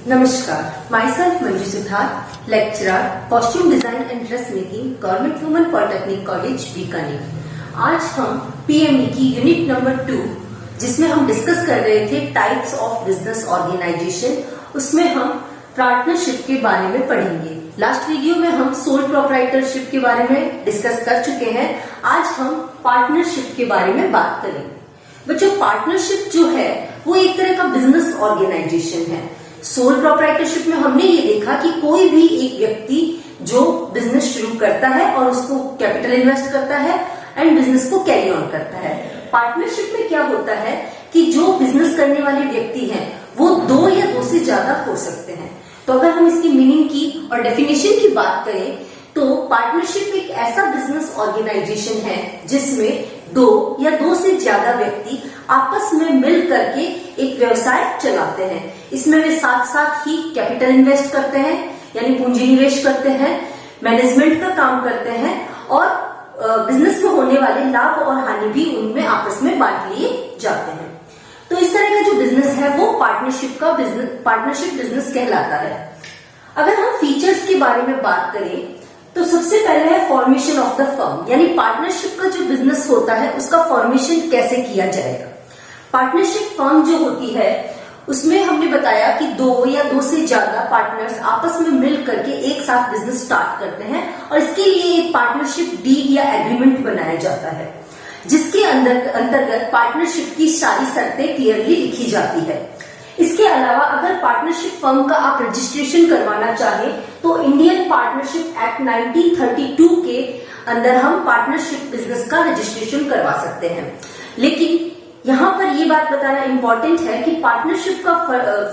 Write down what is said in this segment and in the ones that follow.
नमस्कार, myself Manju Siddharth, lecturer, costume design and dressmaking, Government Women Polytechnic College, Bikaner. आज हम PME की यूनिट नंबर 2, जिसमें हम डिस्कस कर रहे थे टाइप्स ऑफ बिजनेस ऑर्गेनाइजेशन, उसमें हम पार्टनरशिप के बारे में पढ़ेंगे। लास्ट वीडियो में हम सोल प्रोप्राइटरशिप के बारे में डिस्कस कर चुके हैं। आज हम पार्टनरशिप के बारे में बात करेंगे। बच्चों, पार्टनरशिप जो है वो एक तरह का बिजनेस ऑर्गेनाइजेशन है। सोल प्रोप्राइटरशिप में हमने ये देखा कि कोई भी एक व्यक्ति जो बिजनेस शुरू करता है और उसको कैपिटल इन्वेस्ट करता है एंड बिजनेस को कैरी ऑन करता है। पार्टनरशिप में क्या होता है कि जो बिजनेस करने वाले व्यक्ति हैं वो दो या दो से ज्यादा हो सकते हैं। तो अगर हम इसकी मीनिंग की और डेफिनेशन की बात करें तो पार्टनरशिप एक ऐसा बिजनेस ऑर्गेनाइजेशन है जिसमें दो या दो से ज्यादा व्यक्ति आपस में मिल करके एक व्यवसाय चलाते हैं। इसमें वे साथ साथ ही कैपिटल इन्वेस्ट करते हैं, यानी पूंजी निवेश करते हैं, मैनेजमेंट का काम करते हैं और बिजनेस में होने वाले लाभ और हानि भी उनमें आपस में बांट लिए जाते हैं। तो इस तरह का जो बिजनेस है वो पार्टनरशिप बिजनेस कहलाता है। अगर हम फीचर्स के बारे में बात करें तो सबसे पहले है फॉर्मेशन ऑफ द फर्म, यानी पार्टनरशिप का जो बिजनेस होता है उसका फॉर्मेशन कैसे किया जाएगा। पार्टनरशिप फर्म जो होती है उसमें हमने बताया कि दो या दो से ज्यादा पार्टनर्स आपस में मिल करके एक साथ बिजनेस स्टार्ट करते हैं और इसके लिए एक पार्टनरशिप डीड या एग्रीमेंट बनाया जाता है, जिसके अंतर्गत पार्टनरशिप की सारी शर्तें क्लियरली लिखी जाती है। इसके अलावा अगर पार्टनरशिप फर्म का आप रजिस्ट्रेशन करवाना चाहें तो इंडियन पार्टनरशिप एक्ट 1932 के अंदर हम पार्टनरशिप बिजनेस का रजिस्ट्रेशन करवा सकते हैं। लेकिन यहाँ पर ये बात बताना इंपॉर्टेंट है कि पार्टनरशिप का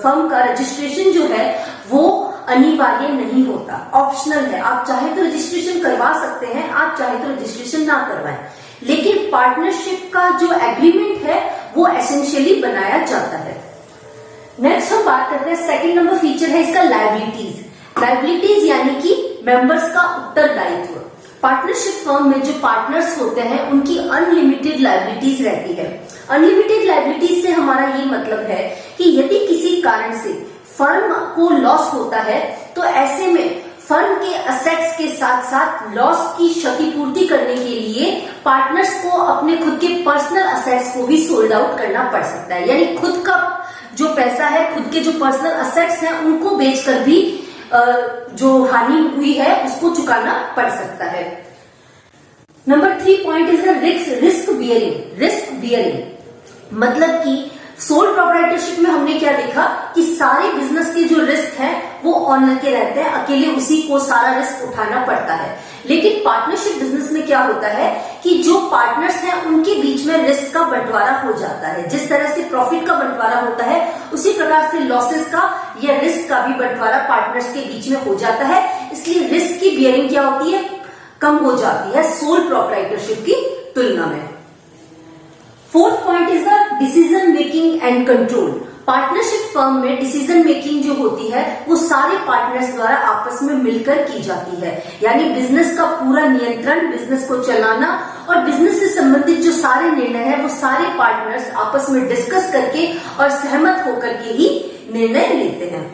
फर्म का रजिस्ट्रेशन जो है वो अनिवार्य नहीं होता, ऑप्शनल है। आप चाहे तो रजिस्ट्रेशन करवा सकते हैं, आप चाहे तो रजिस्ट्रेशन ना करवाएं, लेकिन पार्टनरशिप का जो एग्रीमेंट है वो एसेंशियली बनाया जाता है। नेक्स्ट हम बात करते हैं, सेकंड नंबर फीचर है इसका लायबिलिटीज यानी कि मेंबर्स का उत्तरदायित्व। पार्टनरशिप फर्म में जो पार्टनर्स होते हैं उनकी अनलिमिटेड लायबिलिटीज रहती है। अनलिमिटेड लायबिलिटीज से हमारा ये मतलब है कि यदि किसी कारण से फर्म को लॉस होता है तो ऐसे में फर्म के असेट्स के साथ साथ लॉस की क्षतिपूर्ति करने के लिए पार्टनर्स को अपने खुद के पर्सनल असेट्स को भी सोल्ड आउट करना पड़ सकता है, यानी खुद का जो पैसा है, खुद के जो पर्सनल असेट्स हैं उनको बेचकर भी जो हानि हुई है उसको चुकाना पड़ सकता है। Number 3 point is risk bearing, मतलब कि सोल प्रोप्राइटरशिप में हमने क्या देखा कि सारे बिजनेस के जो रिस्क है वो ऑनर के रहते हैं, अकेले उसी को सारा रिस्क उठाना पड़ता है। लेकिन पार्टनरशिप बिजनेस में क्या होता है कि जो पार्टनर्स हैं उनके बीच में रिस्क का बंटवारा हो जाता है। जिस तरह से प्रॉफिट का बंटवारा होता है उसी प्रकार से लॉसेस का या रिस्क का भी बंटवारा पार्टनर्स के बीच में हो जाता है। इसलिए रिस्क की बियरिंग क्या होती है, कम हो जाती है सोल प्रोप्राइटरशिप की तुलना में। Fourth point is the decision making and control. Partnership firm में डिसीजन मेकिंग जो होती है वो सारे पार्टनर्स द्वारा आपस में मिलकर की जाती है, यानी बिजनेस का पूरा नियंत्रण, बिजनेस को चलाना और बिजनेस से संबंधित जो सारे निर्णय है वो सारे पार्टनर्स आपस में डिस्कस करके और सहमत होकर के ही निर्णय लेते हैं।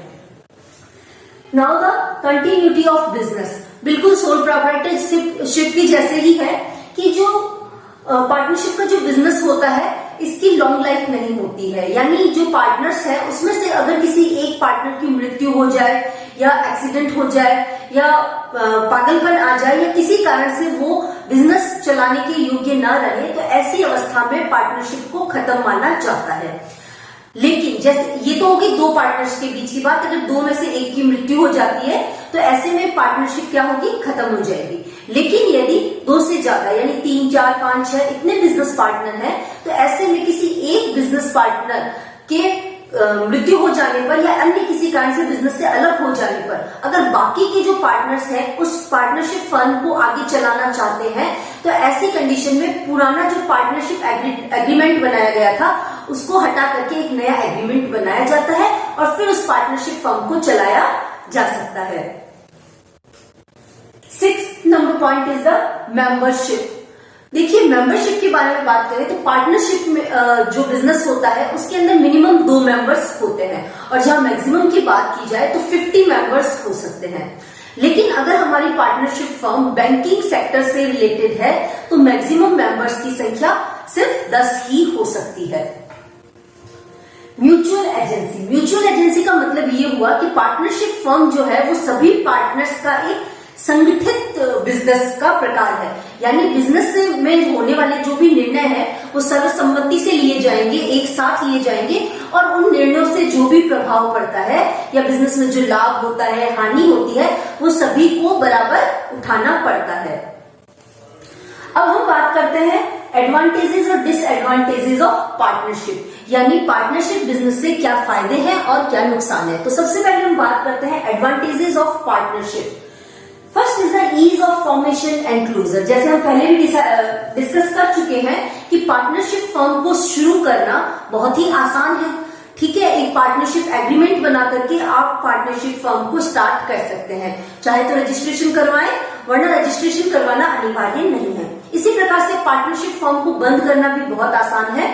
Now the continuity of business, बिल्कुल सोल प्रोप्राइटरशिप की जैसे ही है कि जो पार्टनरशिप का जो बिजनेस होता है इसकी लॉन्ग लाइफ नहीं होती है, यानी जो पार्टनर्स है उसमें से अगर किसी एक पार्टनर की मृत्यु हो जाए या एक्सीडेंट हो जाए या पागलपन आ जाए या किसी कारण से वो बिजनेस चलाने के योग्य ना रहे तो ऐसी अवस्था में पार्टनरशिप को खत्म माना जाता है। लेकिन जैसे ये तो होगी दो पार्टनर्स के बीच की बात, अगर दो में से एक की मृत्यु हो जाती है तो ऐसे में पार्टनरशिप क्या होगी, खत्म हो जाएगी। लेकिन यदि दो से ज्यादा यानी 3, 4, 5, 6 इतने बिजनेस पार्टनर हैं तो ऐसे में किसी एक बिजनेस पार्टनर के मृत्यु हो जाने पर या अन्य किसी कारण से बिजनेस से अलग हो जाने पर अगर बाकी के जो पार्टनर्स हैं उस पार्टनरशिप फर्म को आगे चलाना चाहते हैं तो ऐसी कंडीशन में पुराना जो पार्टनरशिप एग्रीमेंट बनाया गया था उसको हटा करके एक नया एग्रीमेंट बनाया जाता है और फिर उस पार्टनरशिप फर्म को चलाया जा सकता है। 6th number point is the membership. देखिए, मेंबरशिप के बारे में बात करें तो पार्टनरशिप में जो बिजनेस होता है उसके अंदर मिनिमम 2 मेंबर्स होते हैं, और जहां मैक्सिमम की बात की जाए तो 50 मेंबर्स हो सकते हैं। लेकिन अगर हमारी पार्टनरशिप फर्म बैंकिंग सेक्टर से रिलेटेड है तो मैक्सिमम मेंबर्स की संख्या सिर्फ 10 ही हो सकती है। म्यूचुअल एजेंसी का मतलब ये हुआ कि पार्टनरशिप फर्म जो है वो सभी पार्टनर्स का एक संगठित बिजनेस का प्रकार है, यानी बिजनेस में होने वाले जो भी निर्णय है वो सर्वसम्मति से लिए जाएंगे, एक साथ लिए जाएंगे, और उन निर्णयों से जो भी प्रभाव पड़ता है या बिजनेस में जो लाभ होता है, हानि होती है, वो सभी को बराबर उठाना पड़ता है। अब हम बात करते हैं एडवांटेजेस और डिसएडवांटेजेस ऑफ पार्टनरशिप, यानी पार्टनरशिप बिजनेस से क्या फायदे हैं और क्या नुकसान है। तो सबसे पहले हम बात करते हैं advantages of partnership. First is the ease of formation and closure. जैसे हम पहले भी डिस्कस कर चुके हैं कि पार्टनरशिप फर्म को शुरू करना बहुत ही आसान है। ठीक है, एक पार्टनरशिप एग्रीमेंट बना करके आप पार्टनरशिप फर्म को स्टार्ट कर सकते हैं, चाहे तो रजिस्ट्रेशन करवाएं, वरना रजिस्ट्रेशन करवाना अनिवार्य नहीं है। इसी प्रकार से पार्टनरशिप फर्म को बंद करना भी बहुत आसान है।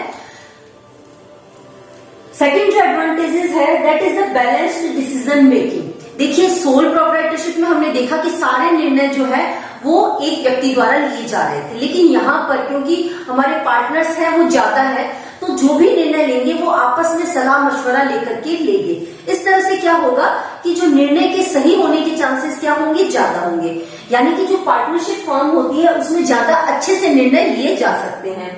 सेकेंड जो एडवांटेजेस है that is the balanced decision making. देखिए, सोल प्रोप्राइटरशिप में हमने देखा कि सारे निर्णय जो है वो एक व्यक्ति द्वारा लिए जा रहे थे, लेकिन यहाँ पर क्योंकि हमारे पार्टनर्स हैं वो ज्यादा है, तो जो भी निर्णय लेंगे वो आपस में सलाह मशवरा लेकर के लेंगे। इस तरह से क्या होगा कि जो निर्णय के सही होने के चांसेस क्या होंगे, ज्यादा होंगे, यानी कि जो पार्टनरशिप फर्म होती है उसमें ज्यादा अच्छे से निर्णय लिए जा सकते हैं।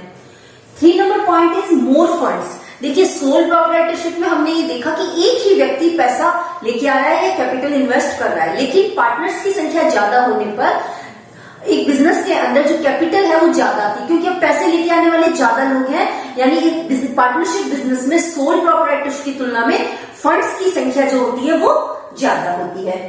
3 number point is more funds. देखिए, सोल प्रोप्राइटरशिप में हमने ये देखा कि एक ही व्यक्ति पैसा लेके आ रहा है या कैपिटल इन्वेस्ट कर रहा है, लेकिन पार्टनर्स की संख्या ज्यादा होने पर एक बिजनेस के अंदर जो कैपिटल है वो ज्यादा थी, क्योंकि अब पैसे लेके आने वाले ज्यादा लोग हैं, यानी एक पार्टनरशिप बिजनेस में सोल प्रोप्राइटरशिप की तुलना में फंड्स की संख्या जो होती है वो ज्यादा होती है।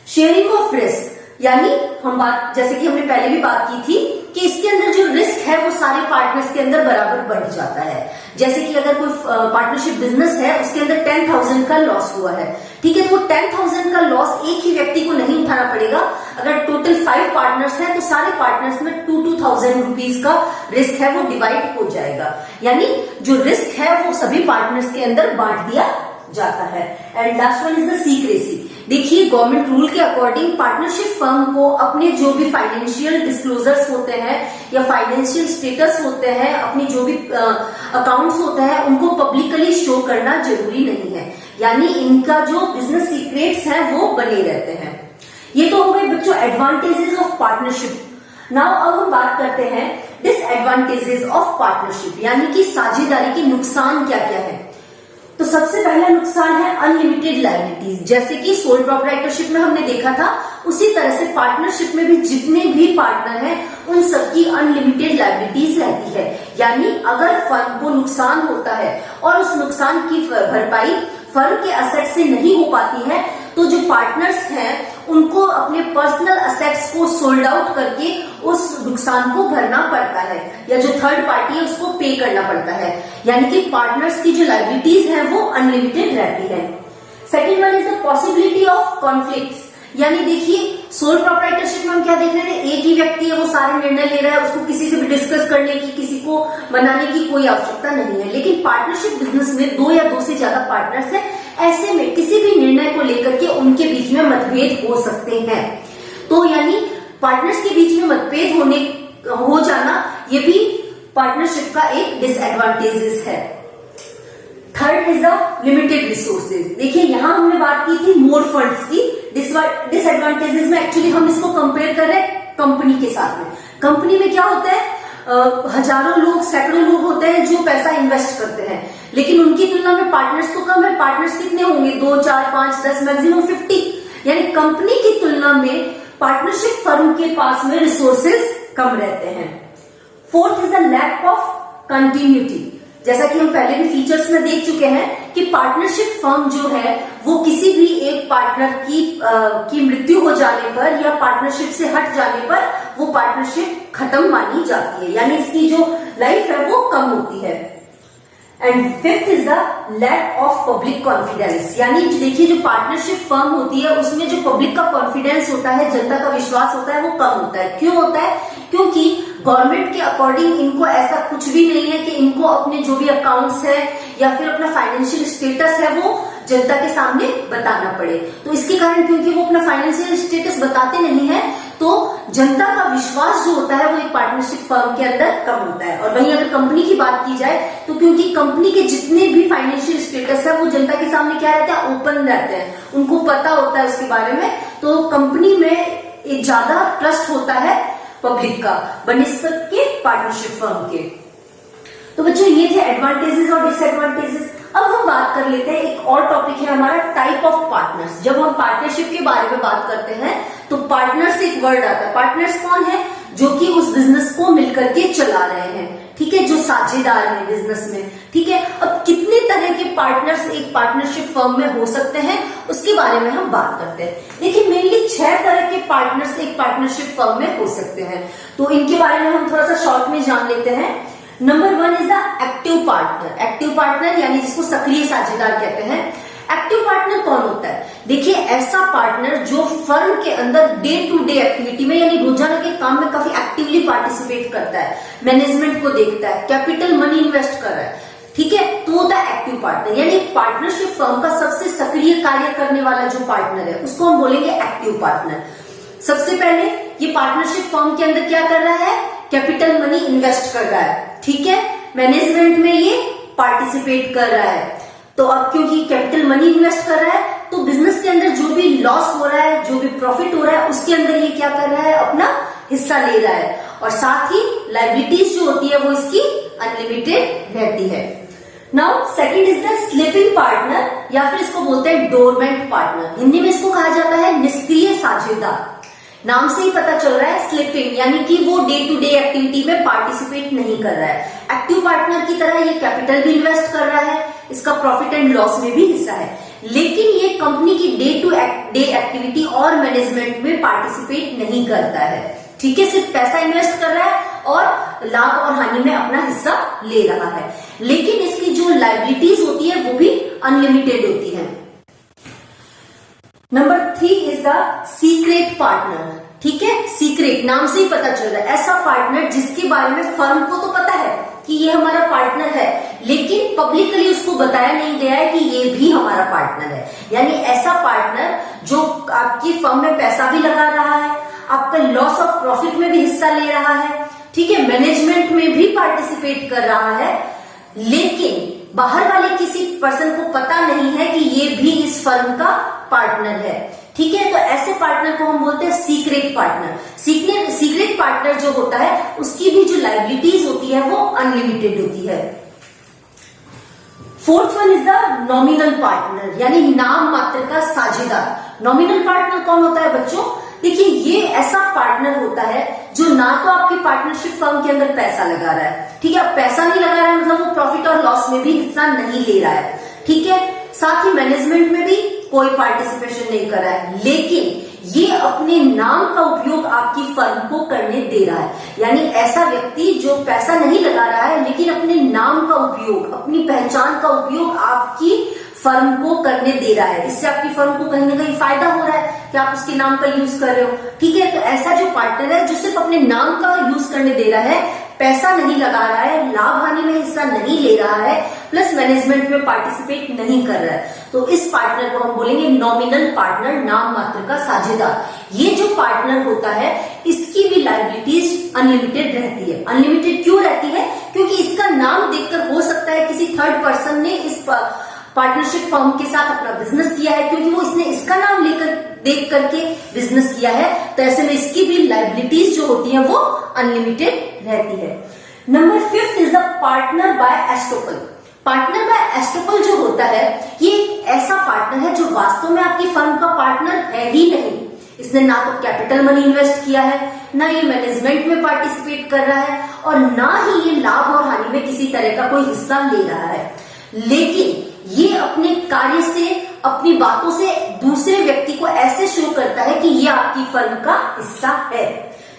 शेयरिंग ऑफ रिस्क, यानी हम बात, जैसे कि हमने पहले भी बात की थी कि इसके अंदर जो रिस्क है वो सारे पार्टनर्स के अंदर बराबर बढ़ जाता है। जैसे कि अगर कोई पार्टनरशिप बिजनेस है उसके अंदर 10,000 का लॉस हुआ है, ठीक है, तो वो 10,000 का लॉस एक ही व्यक्ति को नहीं उठाना पड़ेगा। अगर टोटल 5 पार्टनर्स हैं तो सारे पार्टनर्स में 2,000 रुपीज का रिस्क है वो डिवाइड हो जाएगा, यानी जो रिस्क है वो सभी पार्टनर्स के अंदर बांट दिया जाता है। And last one is the secrecy. देखिए, गवर्नमेंट रूल के अकॉर्डिंग पार्टनरशिप फर्म को अपने जो भी फाइनेंशियल डिस्क्लोजर्स होते हैं या फाइनेंशियल स्टेटस होते हैं, अपनी जो भी अकाउंट्स होते हैं, उनको पब्लिकली शो करना जरूरी नहीं है, यानी इनका जो बिजनेस सीक्रेट्स हैं वो बने रहते हैं। ये तो हो गए बच्चों एडवांटेजेस ऑफ पार्टनरशिप। नाउ अब हम बात करते हैं डिसएडवांटेजेस ऑफ पार्टनरशिप, यानी कि साझेदारी के नुकसान क्या क्या है। तो सबसे पहला नुकसान है अनलिमिटेड लायबिलिटीज। जैसे कि सोल प्रोप्राइटरशिप में हमने देखा था, उसी तरह से पार्टनरशिप में भी जितने भी पार्टनर हैं उन सबकी अनलिमिटेड लायबिलिटीज रहती है, यानी अगर फर्म को नुकसान होता है और उस नुकसान की भरपाई फर्म के असेट से नहीं हो पाती है, तो जो पार्टनर्स हैं उनको अपने पर्सनल असेट्स को सोल्ड आउट करके उस नुकसान को भरना पड़ता है, या जो थर्ड पार्टी है उसको पे करना पड़ता है, यानी कि पार्टनर्स की जो लायबिलिटीज है वो अनलिमिटेड रहती है। Second one is the possibility of conflicts, यानी देखिए सोल प्रोप्राइटरशिप में हम क्या देख रहे हैं, एक ही व्यक्ति है वो सारे निर्णय ले रहा है, उसको किसी से भी डिस्कस करने की, किसी को मनाने की कोई आवश्यकता नहीं है। लेकिन पार्टनरशिप बिजनेस में 2 या 2 से ज्यादा पार्टनर्स हैं, ऐसे में किसी भी निर्णय को लेकर के उनके बीच में मतभेद हो सकते हैं। तो यानी पार्टनर्स के बीच में मतभेद हो जाना ये भी पार्टनरशिप का एक डिसएडवांटेजेस है। Third is the limited resources. देखिए, यहां हमने बात की थी मोर फंड्स की। डिसएडवांटेजेस में एक्चुअली हम इसको कंपेयर कर रहे हैं कंपनी के साथ में। कंपनी में क्या होता है, हजारों लोग, सैकड़ों लोग होते हैं जो पैसा इन्वेस्ट करते हैं, लेकिन उनकी तुलना में पार्टनर्स तो कम है। पार्टनर्स कितने होंगे, 2, 4, 5, 10, मैक्सिमम 50, यानी कंपनी की तुलना में पार्टनरशिप फर्म के पास में रिसोर्सेज कम रहते हैं। Fourth is the lack of continuity. जैसा कि हम पहले भी फीचर्स में देख चुके हैं कि पार्टनरशिप फर्म जो है वो किसी भी एक पार्टनर की मृत्यु हो जाने पर या पार्टनरशिप से हट जाने पर वो पार्टनरशिप खत्म मानी जाती है, यानी इसकी जो लाइफ है वो कम होती है। And fifth is the lack of public confidence, यानी देखिए जो पार्टनरशिप फर्म होती है उसमें जो पब्लिक का कॉन्फिडेंस होता है, जनता का विश्वास होता है, वो कम होता है। क्यों होता है? क्योंकि गवर्नमेंट के अकॉर्डिंग इनको ऐसा कुछ भी नहीं है कि इनको अपने जो भी अकाउंट्स है या फिर अपना फाइनेंशियल स्टेटस है वो जनता के सामने बताना पड़े। तो इसके कारण क्योंकि वो अपना फाइनेंशियल स्टेटस बताते नहीं है तो जनता का विश्वास जो होता है वो एक पार्टनरशिप फर्म के अंदर कम होता है। और वहीं अगर कंपनी की बात की जाए तो क्योंकि कंपनी के जितने भी फाइनेंशियल स्टेटस है वो जनता के सामने क्या रहता है, ओपन रहते हैं, उनको पता होता है उसके बारे में, तो कंपनी में एक ज्यादा ट्रस्ट होता है पब्लिक का बनिस्बत के पार्टनरशिप फर्म के। तो बच्चों ये थे एडवांटेजेस और डिसएडवांटेजेस। अब हम बात कर लेते हैं, एक और टॉपिक है हमारा टाइप ऑफ पार्टनर्स। जब हम पार्टनरशिप के बारे में बात करते हैं तो पार्टनर्स एक वर्ड आता है। पार्टनर्स कौन है? जो कि उस बिजनेस को मिलकर के चला रहे हैं, ठीक है, जो साझेदार है बिजनेस में, ठीक है। अब कितने तरह के पार्टनर्स एक पार्टनरशिप फर्म में हो सकते हैं उसके बारे में हम बात करते हैं। देखिए मेनली 6 तरह के पार्टनर्स एक पार्टनरशिप फर्म में हो सकते हैं, तो इनके बारे में हम थोड़ा सा शॉर्ट में जान लेते हैं। Number 1 is the active partner. Active partner यानी जिसको सक्रिय साझेदार कहते हैं। एक्टिव पार्टनर कौन होता है? देखिए ऐसा पार्टनर जो फर्म के अंदर डे टू डे एक्टिविटी में यानी रोजाना के काम में काफी एक्टिवली पार्टिसिपेट करता है, मैनेजमेंट को देखता है, कैपिटल मनी इन्वेस्ट कर रहा है, ठीक है, तो होता है एक्टिव पार्टनर। यानी पार्टनरशिप फर्म का सबसे सक्रिय कार्य करने वाला जो पार्टनर है उसको हम बोलेंगे एक्टिव पार्टनर। सबसे पहले ये पार्टनरशिप फर्म के अंदर क्या कर रहा है? कैपिटल मनी इन्वेस्ट कर रहा है, ठीक है, मैनेजमेंट में ये पार्टिसिपेट कर रहा है। तो अब क्योंकि कैपिटल मनी इन्वेस्ट कर रहा है तो बिजनेस के अंदर जो भी लॉस हो रहा है, जो भी प्रॉफिट हो रहा है उसके अंदर ये क्या कर रहा है? अपना हिस्सा ले रहा है। और साथ ही लायबिलिटीज जो होती है वो इसकी अनलिमिटेड रहती है। Now second is the sleeping partner या फिर इसको बोलते हैं डोरमेंट पार्टनर। हिंदी में इसको कहा जाता है निष्क्रिय साझेदार। नाम से ही पता चल रहा है स्लीपिंग, यानी कि वो डे टू डे एक्टिविटी में पार्टिसिपेट नहीं कर रहा है। एक्टिव पार्टनर की तरह ये कैपिटल भी इन्वेस्ट कर रहा है, इसका प्रॉफिट एंड लॉस में भी हिस्सा है, लेकिन ये कंपनी की डे टू डे एक्टिविटी और मैनेजमेंट में पार्टिसिपेट नहीं करता है, ठीक है, सिर्फ पैसा इन्वेस्ट कर रहा है और लाभ और हानि में अपना हिस्सा ले रहा है। लेकिन इसकी जो लायबिलिटीज होती है वो भी अनलिमिटेड होती है। Number 3 is the secret partner, ठीक है, सीक्रेट नाम से ही पता चल रहा है ऐसा पार्टनर जिसके बारे में फर्म को तो पता है कि ये हमारा पार्टनर है, लेकिन पब्लिकली उसको बताया नहीं गया है कि ये भी हमारा पार्टनर है। यानी ऐसा पार्टनर जो आपकी फर्म में पैसा भी लगा रहा है, आपका लॉस ऑफ प्रॉफिट में भी हिस्सा ले रहा है, ठीक है, मैनेजमेंट में भी पार्टिसिपेट कर रहा है, लेकिन बाहर वाले किसी पर्सन को पता नहीं है कि ये भी इस फर्म का पार्टनर है, ठीक है। तो ऐसे पार्टनर को हम बोलते हैं सीक्रेट पार्टनर। सीक्रेट पार्टनर जो होता है उसकी भी जो लायबिलिटीज होती है वो अनलिमिटेड होती है। Fourth one is the nominal partner, यानी नाम मात्र का साझेदार। नॉमिनल पार्टनर कौन होता है बच्चों? देखिए ये ऐसा पार्टनर होता है जो ना तो आपकी पार्टनरशिप फर्म के अंदर पैसा लगा रहा है, ठीक है, पैसा नहीं लगा रहा है मतलब वो प्रॉफिट और लॉस में भी हिस्सा नहीं ले रहा है, ठीक है, साथ ही मैनेजमेंट में भी कोई पार्टिसिपेशन नहीं कर रहा है, लेकिन ये अपने नाम का उपयोग आपकी फर्म को करने दे रहा है। यानी ऐसा व्यक्ति जो पैसा नहीं लगा रहा है लेकिन अपने नाम का उपयोग, अपनी पहचान का उपयोग आपकी फर्म को करने दे रहा है, इससे आपकी फर्म को कहीं ना कहीं फायदा हो रहा है कि आप उसके नाम का यूज कर रहे हो, ठीक है। तो ऐसा जो पार्टनर है जो सिर्फ अपने नाम का यूज करने दे रहा है, पैसा नहीं लगा रहा है, लाभ हानि में हिस्सा नहीं ले रहा है, प्लस मैनेजमेंट में पार्टिसिपेट नहीं कर रहा है, तो इस पार्टनर को हम बोलेंगे नॉमिनल पार्टनर, नाम मात्र का साझेदार। ये जो पार्टनर होता है इसकी भी लायबिलिटीज अनलिमिटेड रहती है। अनलिमिटेड क्यों रहती है? क्योंकि इसका नाम देखकर हो सकता है किसी थर्ड पर्सन ने इस पार्टनरशिप फर्म के साथ अपना बिजनेस किया है, क्योंकि वो इसने इसका नाम लेकर देख करके बिजनेस किया है, तो ऐसे में इसकी भी लायबिलिटीज जो होती है वो अनलिमिटेड रहती है। Number 5 is the partner by estoppel. Partner by estoppel जो होता है ये एक ऐसा पार्टनर है जो वास्तव में आपकी फर्म का पार्टनर है ही नहीं। इसने ना तो कैपिटल मनी इन्वेस्ट किया है, ना ये मैनेजमेंट में पार्टिसिपेट कर रहा है, और ना ही ये लाभ और हानि में किसी तरह का कोई हिस्सा ले रहा है, लेकिन ये अपने कार्य से, अपनी बातों से दूसरे व्यक्ति को ऐसे शो करता है कि ये आपकी फर्म का हिस्सा है,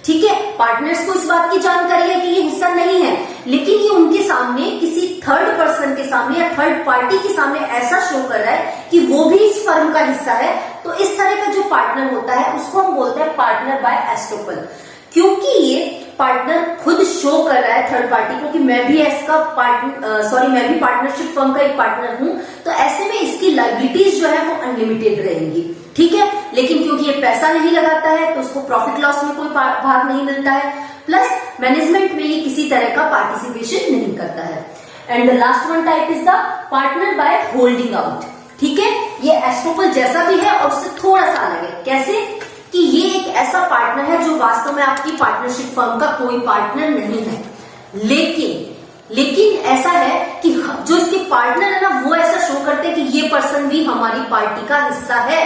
ठीक है, पार्टनर्स को इस बात की जानकारी है कि ये हिस्सा नहीं है, लेकिन ये उनके सामने किसी थर्ड पर्सन के सामने या थर्ड पार्टी के सामने ऐसा शो कर रहा है कि वो भी इस फर्म का हिस्सा है। तो इस तरह का जो पार्टनर होता है उसको हम बोलते हैं पार्टनर बाय एस्टोपल। क्योंकि ये पार्टनर खुद शो कर रहा है थर्ड पार्टी को कि मैं भी मैं भी पार्टनरशिप फर्म का एक पार्टनर हूं, तो ऐसे में इसकी लायबिलिटीज जो है वो अनलिमिटेड रहेंगी। ठीक है, लेकिन क्योंकि ये पैसा नहीं लगाता है तो उसको प्रॉफिट लॉस में कोई भाग नहीं मिलता है, प्लस मैनेजमेंट में ये किसी तरह का पार्टिसिपेशन नहीं करता है। And the last one type is the partner by holding out. ठीक है, ये एस्टोपल जैसा भी है और उससे थोड़ा सा अलग है। कैसे कि ये एक ऐसा पार्टनर है जो वास्तव में आपकी पार्टनरशिप फर्म का कोई पार्टनर नहीं है, लेकिन ऐसा है कि जो इसके पार्टनर है ना वो ऐसा शो करते हैं कि ये पर्सन भी हमारी पार्टी का हिस्सा है।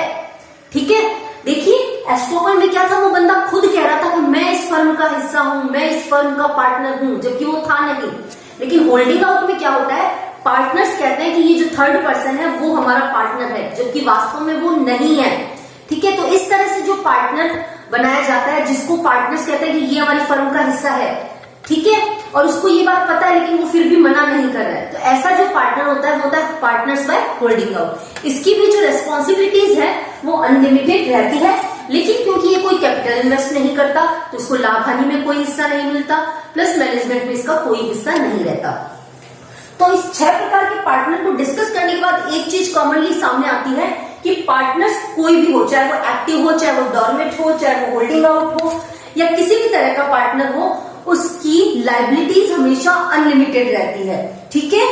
ठीक है, देखिए एस्टोपल में क्या था, वो बंदा खुद कह रहा था कि मैं इस फर्म का हिस्सा हूं, मैं इस फर्म का पार्टनर हूं, जबकि वो था नहीं। लेकिन होल्डिंग आउट में क्या होता है, पार्टनर्स कहते हैं कि ये जो थर्ड पर्सन है वो हमारा पार्टनर है, जबकि वास्तव में वो नहीं है। ठीक है, तो इस तरह से जो पार्टनर बनाया जाता है जिसको पार्टनर्स कहते हैं कि ये हमारी फर्म का हिस्सा है, ठीक है, और उसको ये बात पता है लेकिन वो फिर भी मना नहीं कर रहा है, तो ऐसा जो पार्टनर होता है वो होता है पार्टनर्स बाय होल्डिंग आउट। इसकी भी जो रेस्पॉन्सिबिलिटीज है वो अनलिमिटेड रहती है, लेकिन क्योंकि ये कोई कैपिटल इन्वेस्ट नहीं करता तो उसको लाभ हानि में कोई हिस्सा नहीं मिलता, प्लस मैनेजमेंट में इसका कोई हिस्सा नहीं रहता। तो इस 6 प्रकार के पार्टनर को डिस्कस करने के बाद एक चीज कॉमनली सामने आती है कि पार्टनर्स कोई भी हो, चाहे वो एक्टिव हो, चाहे वो डॉर्मेंट हो, चाहे वो होल्डिंग आउट हो या किसी भी तरह का पार्टनर हो, उसकी लायबिलिटीज हमेशा अनलिमिटेड रहती है। ठीक है,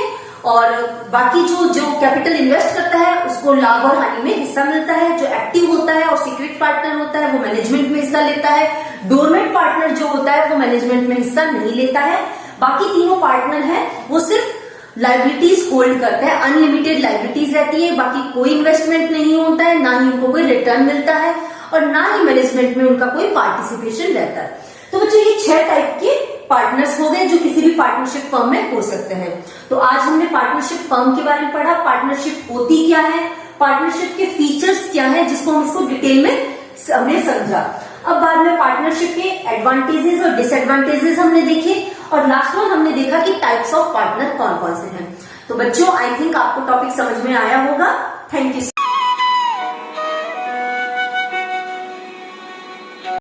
और बाकी जो कैपिटल इन्वेस्ट करता है उसको लाभ और हानि में हिस्सा मिलता है। जो एक्टिव होता है और सीक्रेट पार्टनर होता है वो मैनेजमेंट में हिस्सा लेता है। डोरमेंट पार्टनर जो होता है वो मैनेजमेंट में हिस्सा नहीं लेता है। बाकी तीनों पार्टनर है वो सिर्फ लायबिलिटीज होल्ड करते हैं, अनलिमिटेड लायबिलिटीज रहती है, बाकी कोई इन्वेस्टमेंट नहीं होता है, ना ही उनको कोई रिटर्न मिलता है और ना ही मैनेजमेंट में उनका कोई पार्टिसिपेशन रहता है। तो बच्चों ये 6 टाइप के पार्टनर्स हो गए जो किसी भी पार्टनरशिप फर्म में हो सकते हैं। तो आज हमने पार्टनरशिप फर्म के बारे में पढ़ा, पार्टनरशिप होती क्या है, पार्टनरशिप के फीचर्स क्या है, जिसको हम इसको डिटेल में हमने समझा। अब बाद में पार्टनरशिप के एडवांटेजेस और डिसएडवांटेजेस हमने देखे और लास्ट में हमने देखा कि टाइप्स ऑफ पार्टनर कौन कौन से हैं। तो बच्चों आई थिंक आपको टॉपिक समझ में आया होगा। Thank you.